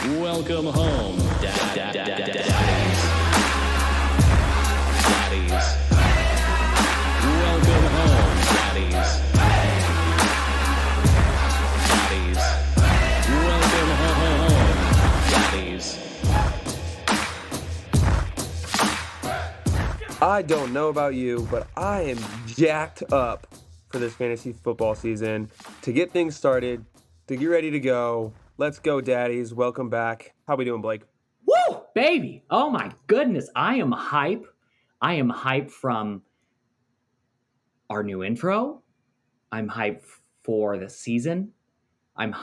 Welcome home, daddies. Welcome home, daddies. Welcome home, daddies. I don't know about you, but I am jacked up for this fantasy football season. To get things started, to get ready to go, let's go, daddies. Welcome back. How we doing, Blake? Woo, baby. Oh my goodness. I am hype. I am hype from our new intro. I'm hyped for the season. I'm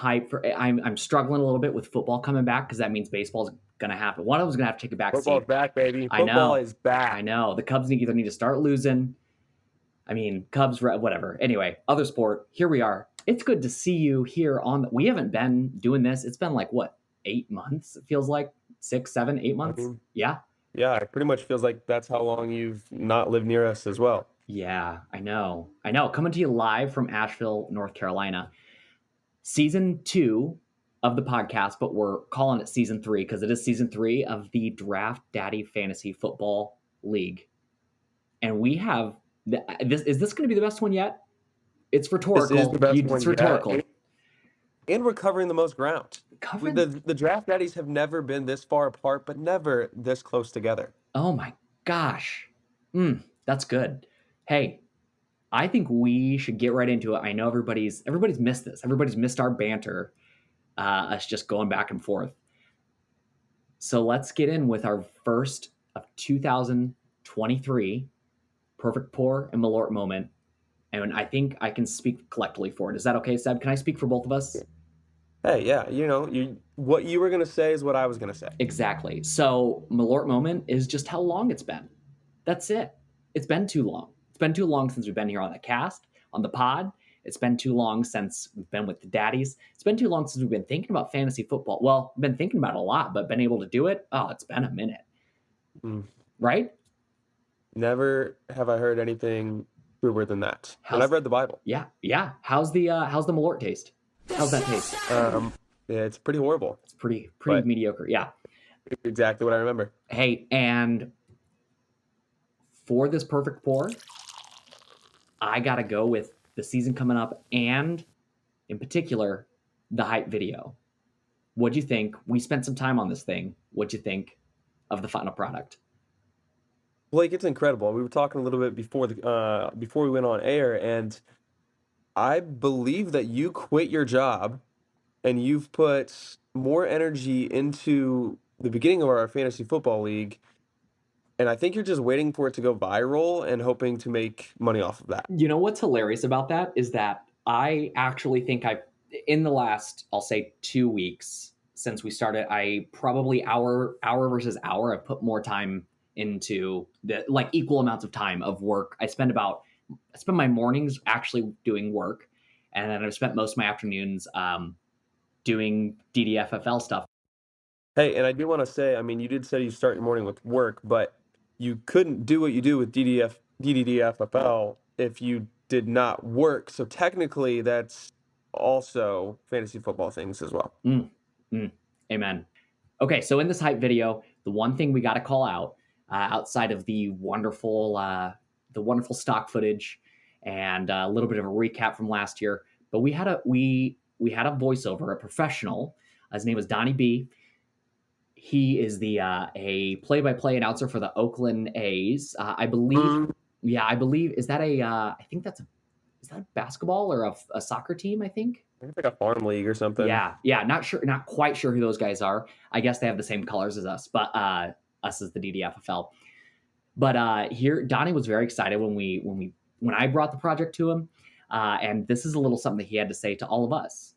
struggling a little bit with football coming back because that means baseball's gonna happen. One of them's gonna have to take a back Football's seat. back, baby. I know. Football is back. I know. The Cubs either need to start losing. Cubs, whatever. Anyway, other sport. Here we are. It's good to see you here we haven't been doing this. It's been like, what, 8 months? It feels like 6, 7, 8 months. Yeah. Yeah, it pretty much feels like that's how long you've not lived near us as well. Yeah, I know. Coming to you live from Asheville, North Carolina. Season 2 of the podcast, but we're calling it season 3 because it is season 3 of the Draft Daddy Fantasy Football League. And we have is this going to be the best one yet? It's rhetorical. This is the best one It's rhetorical. yet. And we're covering the most ground. The Draft Daddies have never been this far apart, but never this close together. Oh my gosh. That's good. Hey, I think we should get right into it. I know everybody's missed this. Everybody's missed our banter, us just going back and forth. So let's get in with our first of 2023 Perfect Pour and Malort moment. And I think I can speak collectively for it. Is that okay, Seb? Can I speak for both of us? Hey, yeah, what you were going to say is what I was going to say. Exactly. So Malort moment is just how long it's been. That's it. It's been too long. It's been too long since we've been here on the cast, on the pod. It's been too long since we've been with the daddies. It's been too long since we've been thinking about fantasy football. Well, I've been thinking about it a lot, but been able to do it. Oh, it's been a minute. Right? Never have I heard anything truer than that. And I've read the Bible. Yeah. How's the Malort taste? How's that taste? Yeah, it's pretty horrible. It's pretty mediocre. Yeah. Exactly what I remember. Hey, and for this perfect pour, I gotta go with the season coming up and, in particular, the hype video. What'd you think? We spent some time on this thing. What'd you think of the final product? Blake, it's incredible. We were talking a little bit before we went on air, and I believe that you quit your job and you've put more energy into the beginning of our fantasy football league. And I think you're just waiting for it to go viral and hoping to make money off of that. You know what's hilarious about that is that I actually think in the last, I'll say 2 weeks since we started, I probably hour versus hour, I've put more time into the equal amounts of time of work. I spend my mornings actually doing work, and then I've spent most of my afternoons doing DDFFL stuff. Hey, and I do want to say, you did say you start your morning with work, but you couldn't do what you do with DDDFFL if you did not work. So technically, that's also fantasy football things as well. Amen. Okay, so in this hype video, the one thing we got to call out, outside of the wonderful stock footage and a little bit of a recap from last year, but we had a voiceover, a professional. His name was Donnie B. He is a play-by-play announcer for the Oakland A's. I believe. I believe. Is that I think that's is that a basketball or a soccer team? I think. It's like a farm league or something. Yeah. Not quite sure who those guys are. I guess they have the same colors as us, but us as the DDFFL. But here, Donnie was very excited when I brought the project to him, and this is a little something that he had to say to all of us.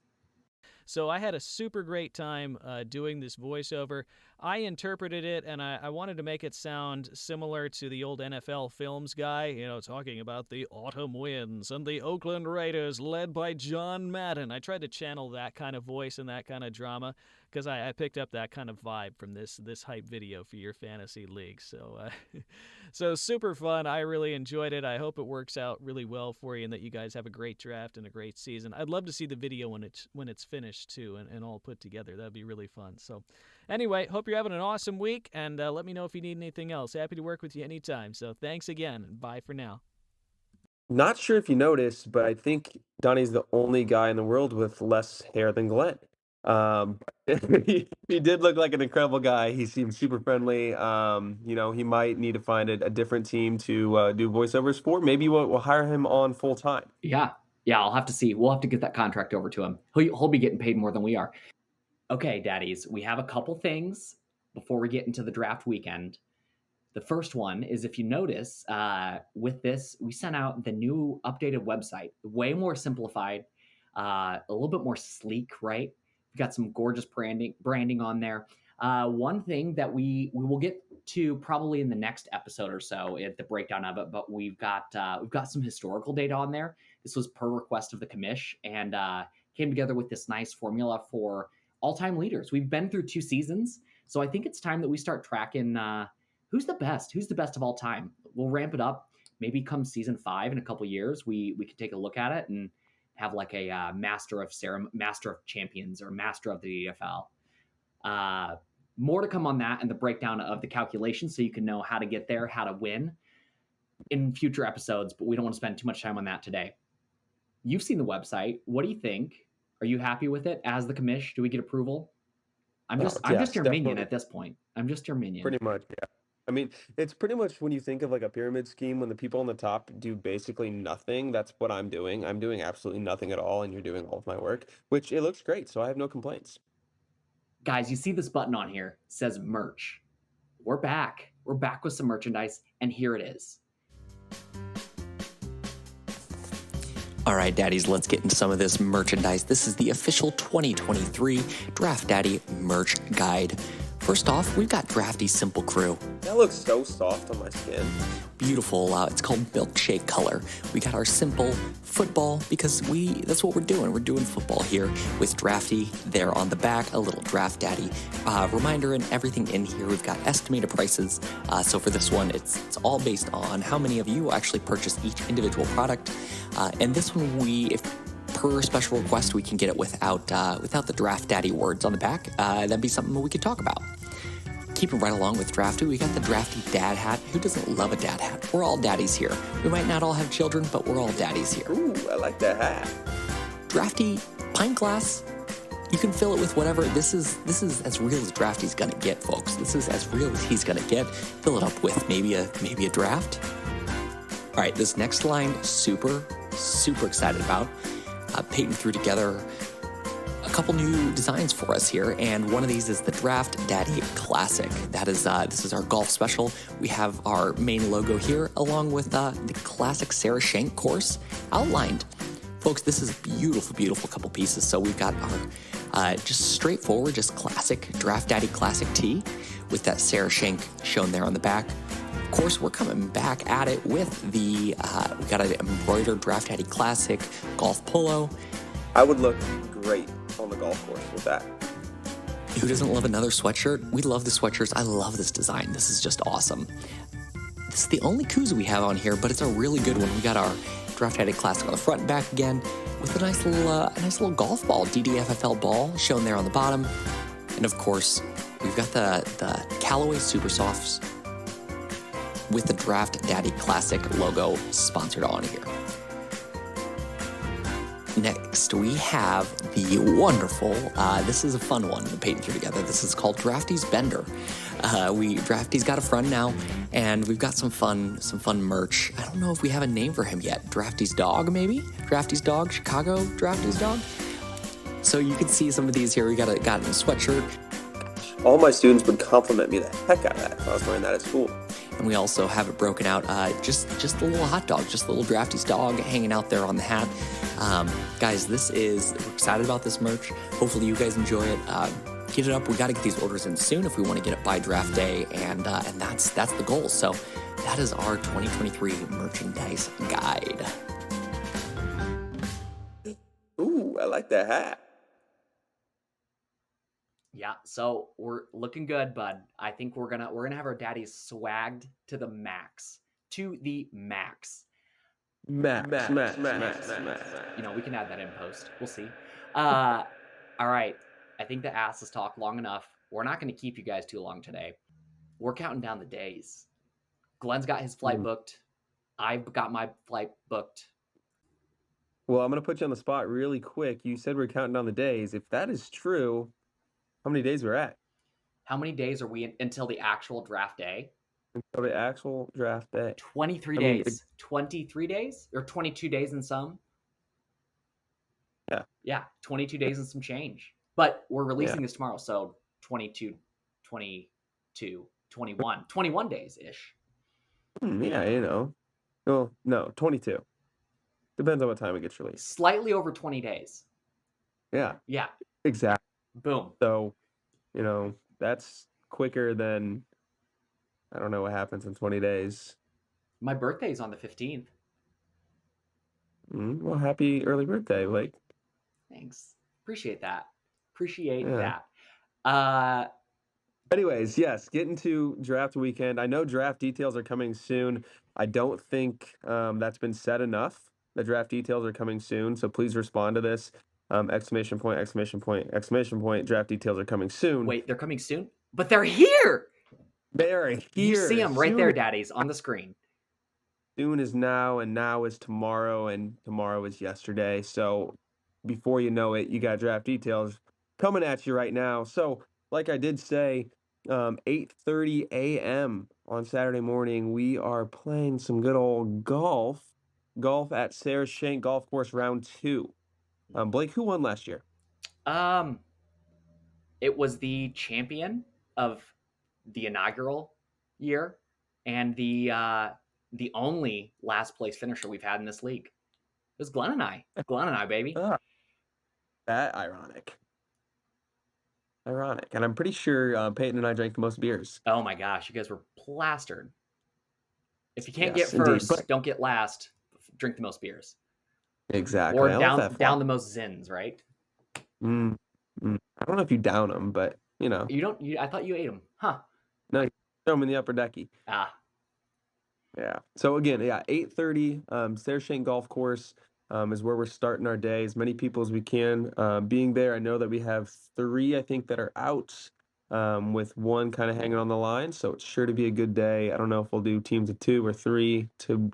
So I had a super great time doing this voiceover. I interpreted it, and I wanted to make it sound similar to the old NFL Films guy, talking about the autumn winds and the Oakland Raiders led by John Madden. I tried to channel that kind of voice and that kind of drama because I picked up that kind of vibe from this hype video for your fantasy league. So super fun. I really enjoyed it. I hope it works out really well for you and that you guys have a great draft and a great season. I'd love to see the video when it's finished too and all put together. That'd be really fun. So anyway, hope you're having an awesome week, and let me know if you need anything else. Happy to work with you anytime. So thanks again, and bye for now. Not sure if you noticed, but I think Donnie's the only guy in the world with less hair than Glenn. Um, he did look like an incredible guy. He seemed super friendly. He might need to find a different team to do voiceovers for. Maybe we'll hire him on full time. Yeah, I'll have to see. We'll have to get that contract over to him. He'll be getting paid more than we are. Okay, daddies, we have a couple things before we get into the draft weekend. The first one is, if you notice, with this, we sent out the new updated website, way more simplified, a little bit more sleek, right? We've got some gorgeous branding on there. One thing that we will get to probably in the next episode or so at the breakdown of it, but we've got some historical data on there. This was per request of the commish, and came together with this nice formula for all-time leaders. We've been through 2 seasons, so I think it's time that we start tracking who's the best of all time. We'll ramp it up. Maybe come season 5 in a couple years, we can take a look at it and have like a master of champions or master of the EFL. More to come on that and the breakdown of the calculations, so you can know how to get there, how to win in future episodes. But we don't want to spend too much time on that today. You've seen the website. What do you think? Are you happy with it as the commish? Do we get approval? I'm just your definitely. minion at this point. I'm just your minion. Pretty much, yeah. I mean, it's pretty much when you think of like a pyramid scheme, when the people on the top do basically nothing, that's what I'm doing. I'm doing absolutely nothing at all, and you're doing all of my work, which it looks great, so I have no complaints. Guys, you see this button on here? It says merch. We're back. We're back with some merchandise, and here it is. All right, daddies, let's get into some of this merchandise. This is the official 2023 Draft Daddy merch guide. First off, we've got Drafty Simple Crew. That looks so soft on my skin. Beautiful. It's called milkshake color. We got our simple football because that's what we're doing. We're doing football here with Drafty there on the back, a little Draft Daddy reminder and everything in here. We've got estimated prices. So for this one, it's all based on how many of you actually purchase each individual product. And this one, if per special request, we can get it without the Draft Daddy words on the back. That'd be something we could talk about. Keeping right along with Drafty, we got the Drafty Dad Hat. Who doesn't love a dad hat? We're all daddies here. We might not all have children, but we're all daddies here. Ooh, I like that hat. Drafty pint glass. You can fill it with whatever. This is as real as Drafty's gonna get, folks. This is as real as he's gonna get. Fill it up with maybe a draft. All right, this next line, super excited about. Peyton threw together a couple new designs for us here, and one of these is the Draft Daddy Classic. That is, this is our golf special. We have our main logo here, along with the classic Sarah Shank course outlined. Folks, this is a beautiful couple pieces. So we've got our just straightforward, just classic Draft Daddy Classic tee with that Sarah Shank shown there on the back. Of course, we're coming back at it with we got an embroidered Draft Daddy Classic golf polo. I would look great on the golf course with that. Who doesn't love another sweatshirt? We love the sweatshirts. I love this design. This is just awesome. This is the only koozie we have on here, but it's a really good one. We got our Draft Daddy Classic on the front and back again with a nice little golf ball, DDFFL ball shown there on the bottom. And of course, we've got the Callaway Super Softs with the Draft Daddy Classic logo sponsored on here. Next, we have the wonderful, this is a fun one that Peyton threw together. This is called Drafty's Bender. Drafty's got a friend now, and we've got some fun merch. I don't know if we have a name for him yet. Drafty's Dog, maybe? Drafty's Dog, Chicago Drafty's Dog? So you can see some of these here. We got a sweatshirt. All my students would compliment me the heck out of that if I was wearing that at school. And we also have it broken out, just a little hot dog, just a little Drafty's Dog hanging out there on the hat. Guys, we're excited about this merch. Hopefully you guys enjoy it. get it up. We got to get these orders in soon if we want to get it by draft day, and that's the goal. So that is our 2023 merchandise guide. Ooh, I like that hat. Yeah, so we're looking good, bud. I think we're gonna have our daddies swagged to the max. To the max. Max. You know, we can add that in post. We'll see. All right. I think the ass has talked long enough. We're not going to keep you guys too long today. We're counting down the days. Glenn's got his flight booked. I've got my flight booked. Well, I'm going to put you on the spot really quick. You said we're counting down the days. If that is true, how many days we're at? How many days are we until the actual draft day? Until the actual draft day. 23 days. 23 days? Or 22 days and some? Yeah. Yeah, 22 days and some change. But we're releasing this tomorrow, so 22, 21 days-ish. Yeah, you know. Well, no, 22. Depends on what time it gets released. Slightly over 20 days. Yeah, Yeah, exactly. boom. So, you know, that's quicker than, I don't know what happens in 20 days. My birthday's on the 15th. Well, happy early birthday, Blake. Thanks. Appreciate that. Appreciate Yeah. that. Anyways, yes, get into draft weekend. I know draft details are coming soon. I don't think that's been said enough. The draft details are coming soon, so please respond to this. Exclamation point, exclamation point, exclamation point. Draft details are coming soon. Wait, they're coming soon? But they're here! They are here. You see them right Soon- there, daddies, on the screen. Soon is now, and now is tomorrow, and tomorrow is yesterday. So before you know it, you got draft details coming at you right now. So like I did say, 8:30 a.m. on Saturday morning, we are playing some good old golf at Sarah Shank Golf Course round 2. Blake, who won last year? It was the champion of the inaugural year and the only last place finisher we've had in this league. It was Glenn and I. Glenn and I, baby. That ironic. And I'm pretty sure Peyton and I drank the most beers. Oh my gosh, you guys were plastered. If you can't Yes, get indeed, first, but- don't get last. Drink the most beers. Exactly. Or I love that down thought. the most zins, right? I don't know if you down them, but you know, You don't. I thought you ate them, huh? throw them in the upper decky. Ah, Yeah. So again, 8:30, Sarah Shank Golf Course is where we're starting our day. As many people as we can being there. I know that we have 3, I think, that are out, with 1 kind of hanging on the line. So it's sure to be a good day. I don't know if we'll do teams of 2 or 3 to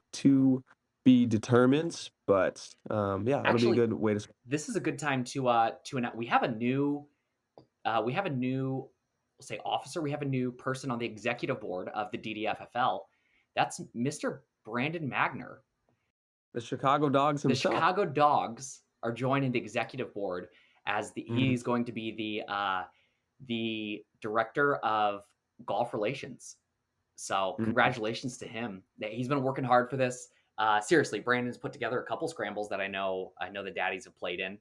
be determined, but yeah, it'll be Actually, a good way to. this is a good time to announce. We have a new, we'll say officer. We have a new person on the executive board of the DDFFL. That's Mr. Brandon Magner. The Chicago Dogs The himself. Chicago Dogs are joining the executive board as he's going to be the director of golf relations. So congratulations to him. He's been working hard for this. Seriously, Brandon's put together a couple scrambles that I know the daddies have played in.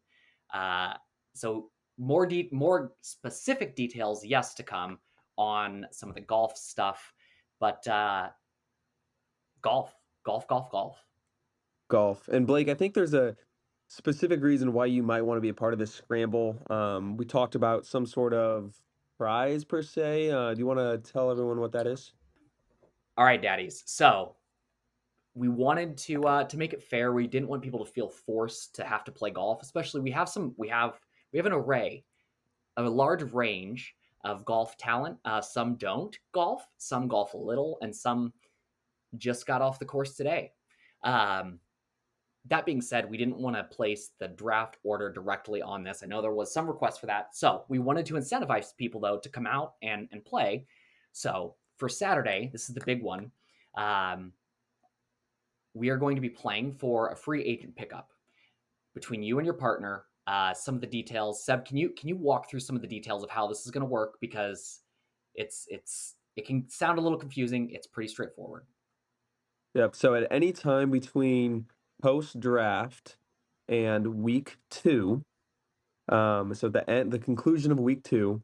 So more specific details, yes, to come on some of the golf stuff, but golf. And Blake, I think there's a specific reason why you might want to be a part of this scramble. We talked about some sort of prize per se. Do you want to tell everyone what that is? All right, daddies. So we wanted to make it fair. We didn't want people to feel forced to have to play golf. Especially we have an array of a large range of golf talent. Some don't golf, some golf a little, and some just got off the course today. That being said, we didn't want to place the draft order directly on this. I know there was some requests for that. So we wanted to incentivize people, though, to come out and play. So for Saturday, this is the big one. We are going to be playing for a free agent pickup between you and your partner. Some of the details. Seb, can you walk through some of the details of how this is going to work? Because it can sound a little confusing. It's pretty straightforward. Yep. So at any time between post-draft and week 2, so the conclusion of week 2,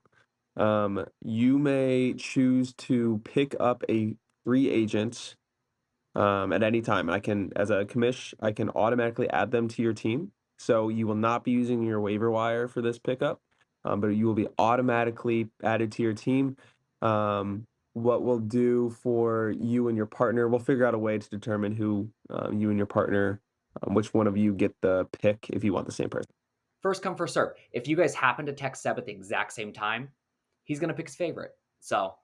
You may choose to pick up a free agent at any time. I can, as a commish, I can automatically add them to your team. So you will not be using your waiver wire for this pickup, but you will be automatically added to your team. What we'll do for you and your partner, we'll figure out a way to determine who you and your partner, which one of you get the pick if you want the same person. First come, first serve. If you guys happen to text Seb at the exact same time, he's going to pick his favorite. So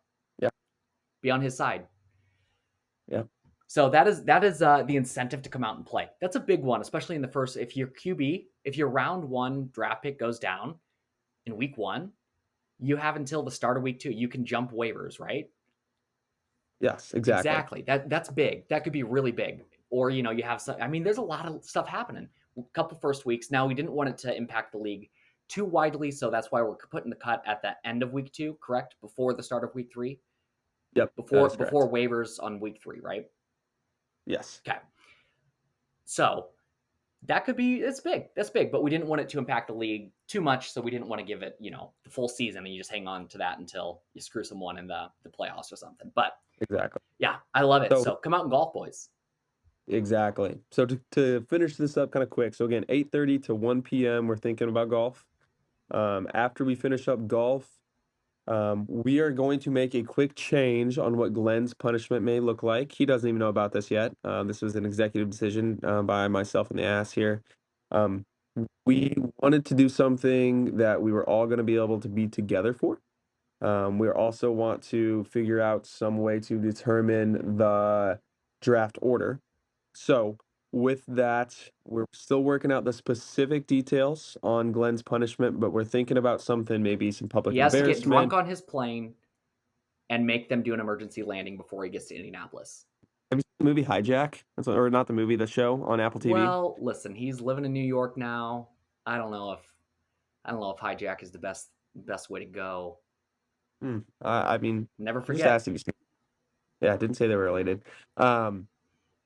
Yeah. be on his side. Yeah. So that is the incentive to come out and play. That's a big one, especially in the first. If your QB, if your round 1 draft pick goes down in week 1, you have until the start of week 2. You can jump waivers, right? Yes, exactly. Exactly. That's big. That could be really big. Or you have some. I mean, there's a lot of stuff happening. A couple first weeks. Now we didn't want it to impact the league too widely, so that's why we're putting the cut at the end of week 2, correct? Before the start of week 3. Yep. Before waivers on week 3, right? Yes. Okay. So that could be, it's big. That's big, but we didn't want it to impact the league too much, so we didn't want to give it, the full season and you just hang on to that until you screw someone in the playoffs or something. But Exactly. yeah, I love it. So- So come out and golf, boys. Exactly. So to finish this up kind of quick. So again, 8:30 to 1 p.m. we're thinking about golf. After we finish up golf, we are going to make a quick change on what Glenn's punishment may look like. He doesn't even know about this yet. This was an executive decision by myself and the ass here. We wanted to do something that we were all going to be able to be together for. We also want to figure out some way to determine the draft order. So with that, we're still working out the specific details on Glenn's punishment, but we're thinking about something, maybe some public He has to get embarrassment. drunk on his plane and make them do an emergency landing before he gets to Indianapolis. Have you seen the movie Hijack? Or not the movie, the show on Apple TV? Well, listen, he's living in New York now. I don't know if hijack is the best way to go. I mean, Never I just forget. asked if you seen. Yeah, I didn't say they were related.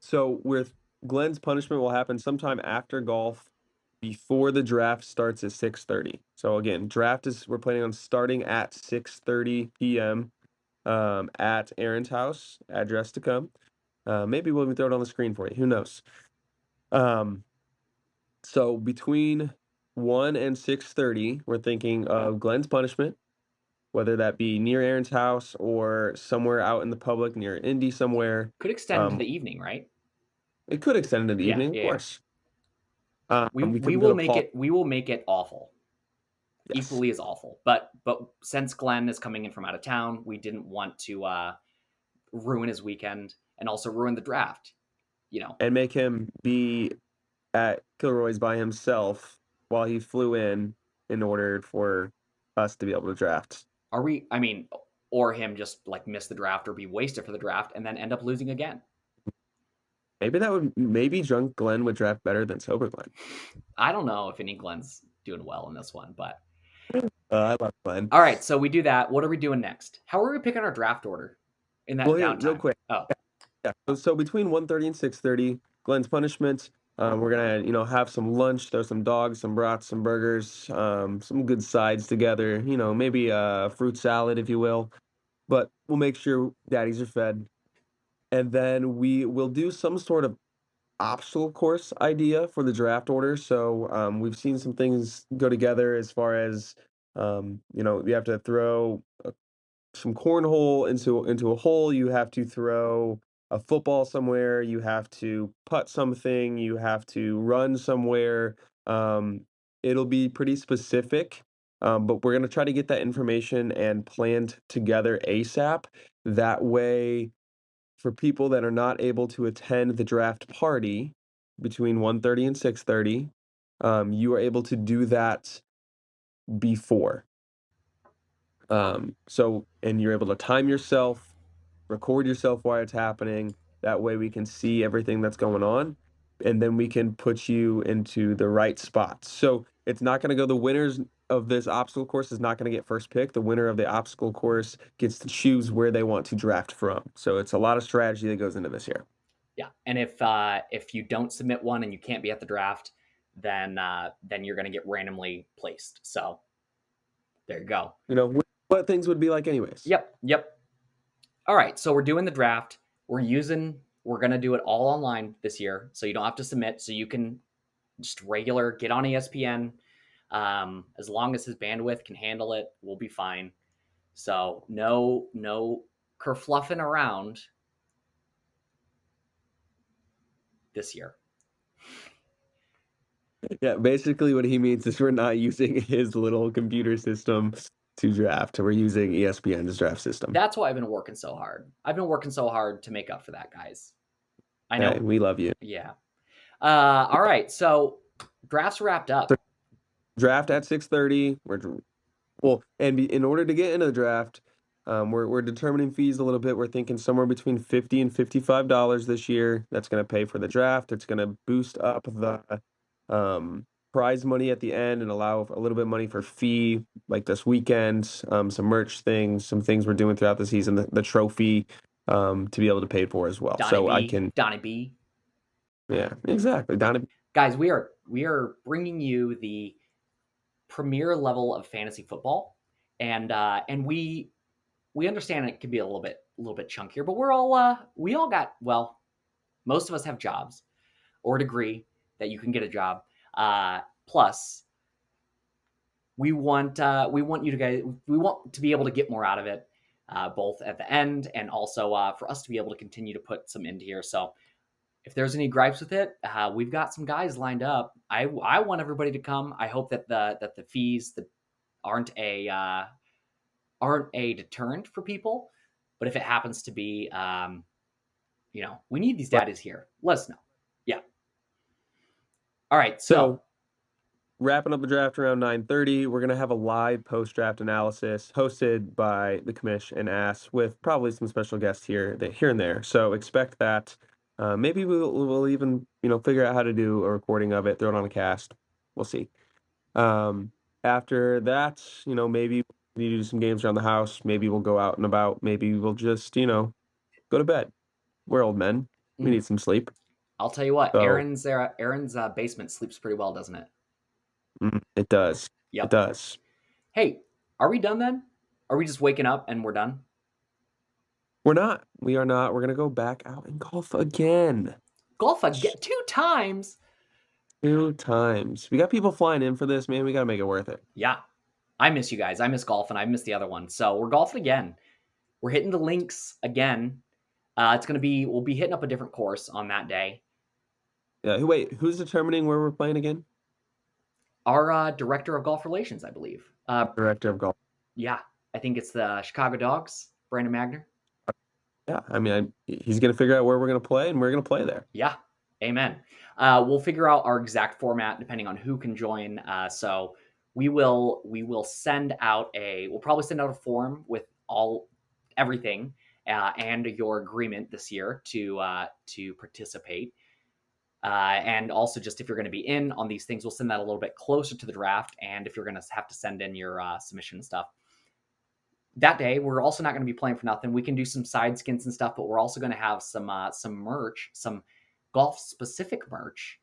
So with Glenn's punishment will happen sometime after golf, before the draft starts at 6:30. So again, we're planning on starting at 6:30 p.m. At Aaron's house. Address to come. Maybe we'll even throw it on the screen for you. Who knows? So between 1 and 6:30, we're thinking of Glenn's punishment, whether that be near Aaron's house or somewhere out in the public near Indy somewhere. Could extend to the evening, right? It could extend into the Yeah, evening, yeah, of yeah. course. We could will go to make Paul- it. We will make it awful. Yes. Equally as awful. But since Glenn is coming in from out of town, we didn't want to ruin his weekend and also ruin the draft. And make him be at Kilroy's by himself while he flew in order for us to be able to draft. Are we? I mean, or him just like miss the draft or be wasted for the draft and then end up losing again. Maybe drunk Glenn would draft better than sober Glenn. I don't know if any Glenn's doing well in this one, but I love Glenn. all right. So we do that. What are we doing next? How are we picking our draft order in that Well, here, downtime? real quick. Oh, Yeah. So between 1:30 and 6:30, Glenn's punishment. We're gonna, have some lunch, throw some dogs, some brats, some burgers, some good sides together. Maybe a fruit salad, if you will. But we'll make sure daddies are fed, and then we will do some sort of obstacle course idea for the draft order. So we've seen some things go together as far as you have to throw some cornhole into a hole. You have to throw a football somewhere. You have to putt something. You have to run somewhere. It'll be pretty specific, but we're gonna try to get that information and planned together ASAP. That way, for people that are not able to attend the draft party between 1:30 and 6:30, you are able to do that before. And you're able to time yourself, record yourself while it's happening. That way we can see everything that's going on, and then we can put you into the right spots. So it's not going to go, the winners of this obstacle course is not going to get first pick. The winner of the obstacle course gets to choose where they want to draft from. So it's a lot of strategy that goes into this here. yeah. And if you don't submit one and you can't be at the draft, then you're going to get randomly placed. So there you go. what things would be like anyways. Yep. All right, so we're doing the draft. We're going to do it all online this year, so you don't have to submit, so you can just get on ESPN. As long as his bandwidth can handle it, we'll be fine. So no kerfluffing around this year. Yeah, basically what he means is we're not using his little computer system to draft. We're using ESPN's draft system. That's why I've been working so hard. I've been working so hard to make up for that, guys. I know. Hey, we love you. Yeah. All right, so drafts wrapped up. Draft at 6:30. In order to get into the draft, we're determining fees a little bit. We're thinking somewhere between $50 and $55 this year. That's going to pay for the draft. It's going to boost up the prize money at the end and allow a little bit of money for fee, like this weekend, some merch things, some things we're doing throughout the season, the trophy, to be able to pay for as well. Donnie B. Yeah, exactly. Donnie. Guys, we are bringing you the premier level of fantasy football, and we understand it can be a little bit chunkier, but we all got, well, most of us have jobs or a degree that you can get a job. Plus, we want you guys, we want to be able to get more out of it, both at the end and also for us to be able to continue to put some into here. So if there's any gripes with it, we've got some guys lined up. I want everybody to come. I hope that the fees that aren't a deterrent for people, but if it happens to be, we need these daddies here. Let us know. Yeah. All right. So wrapping up the draft around 9:30, we're going to have a live post-draft analysis hosted by the commish and Ass with probably some special guests here and there. So expect that. Maybe we'll even, figure out how to do a recording of it, throw it on a cast. We'll see. After that, maybe we need to do some games around the house. Maybe we'll go out and about. Maybe we'll just, go to bed. We're old men. We need some sleep. I'll tell you what, So, Aaron's basement sleeps pretty well, doesn't it? It does. Yep. It does. Hey, are we done then? Are we just waking up and we're done? We're not. We are not. We're going to go back out and golf again. Golf again 2 times? 2 times. We got people flying in for this, man. We got to make it worth it. Yeah. I miss you guys. I miss golf and I miss the other one. So we're golfing again. We're hitting the links again. We'll be hitting up a different course on that day. Yeah. Wait, who's determining where we're playing again? Our director of golf relations, I believe. Director of golf. Yeah. I think it's the Chicago Dogs, Brandon Magner. Yeah. I mean, he's going to figure out where we're going to play and we're going to play there. Yeah. Amen. We'll figure out our exact format depending on who can join. So we will send out we'll probably send out a form with everything and your agreement this year to participate. And also just if you're going to be in on these things, we'll send that a little bit closer to the draft. And if you're going to have to send in your submission and stuff. That day, we're also not going to be playing for nothing. We can do some side skins and stuff, but we're also going to have some merch, some golf-specific merch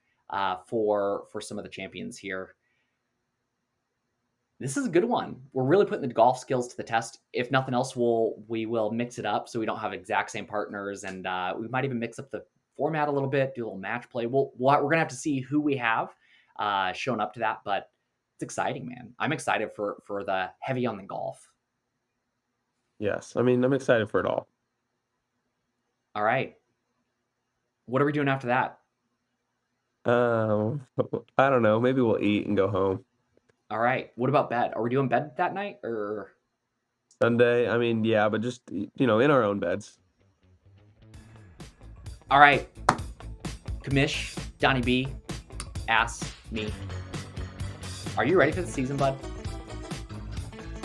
for some of the champions here. This is a good one. We're really putting the golf skills to the test. If nothing else, we will mix it up so we don't have exact same partners, and we might even mix up the format a little bit, do a little match play. We're going to have to see who we have shown up to that, but it's exciting, man. I'm excited for the heavy on the golf. Yes. I mean, I'm excited for it all. All right. What are we doing after that? I don't know. Maybe we'll eat and go home. All right. What about bed? Are we doing bed that night or Sunday? I mean, yeah, but just, in our own beds. All right. Commish, Donnie B, Ass, me. Are you ready for the season, bud?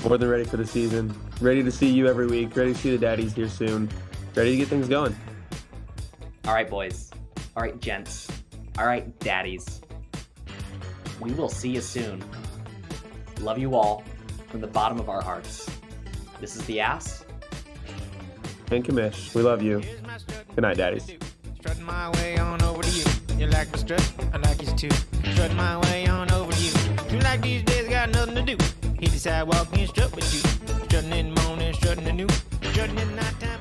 More than ready for the season. Ready to see you every week. Ready to see the daddies here soon. Ready to get things going. All right, boys. All right, gents. All right, daddies. We will see you soon. Love you all from the bottom of our hearts. This is the Ass. And Commish, we love you. Good night, daddies. Strutting my way on over to you. You like my strut? I like yours too. Strutting my way on over to you. Seems like these days I got nothing to do. Hit the sidewalk and strut with you. Strutting strutting in the morning, strutting at noon, strutting at nighttime.